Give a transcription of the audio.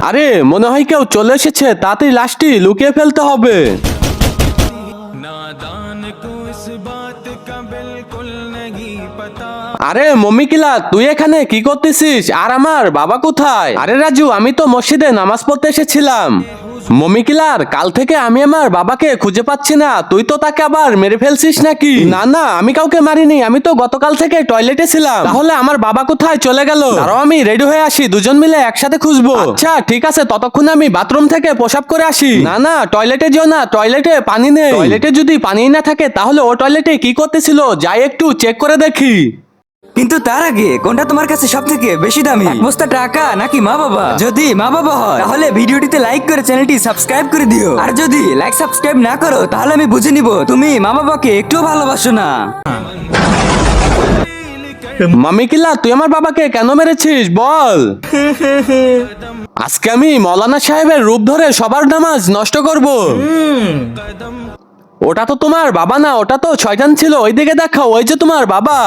আরে মনে হয় কেউ চলে এসেছে, তাড়াতাড়ি লাশটি লুকিয়ে ফেলতে হবে। আরে মমিকিলা, তুই এখানে কি করতেছিস? আর আমার বাবা কোথায়? আরে রাজু, আমি তো মসজিদে নামাজ পড়তে এসেছিলাম। মমিকিলার, কাল থেকে আমি আমার বাবাকে খুঁজে পাচ্ছি না, তুই তো তাকে আবার মেরে ফেলছিস নাকি? না না, আমি কাউকে মারিনি, আমি তো গতকাল থেকে টয়লেটে ছিলাম। তাহলে আমার বাবা কোথায় চলে গেল? দাঁড়াও, আমি রেডি হয়ে আসি, দুজন মিলে একসাথে খুঁজবো। আচ্ছা ঠিক আছে, ততক্ষণ আমি বাথরুম থেকে প্রসাব করে আসি। না না, টয়লেটে যেও না, টয়লেটে পানি নেই। টয়লেটে যদি পানি না থাকে তাহলে ও টয়লেটে কি করতেছিল, যাই একটু চেক করে দেখি। কিন্তু তার আগে কোনটা তোমার কাছে সব থেকে বেশি দামি, এক বস্তা টাকা নাকি মা বাবা? যদি মা বাবা হয় তাহলে ভিডিওটিতে লাইক করে চ্যানেলটি সাবস্ক্রাইব করে দিও। আর যদি লাইক সাবস্ক্রাইব না করো তাহলে আমি বুঝে নিব তুমি মা বাবাকে একটুও ভালোবাসো না। মামিকিলা, তুই আমার বাবাকে কেন মেরেছিস বল? আজকে আমি মৌলানা সাহেবের রূপ ধরে সবার নামাজ নষ্ট করব। ওটা তো তোমার বাবা না, ওটা তো শয়তান ছিল। ওইদিকে দেখাও, ওই যে তোমার বাবা।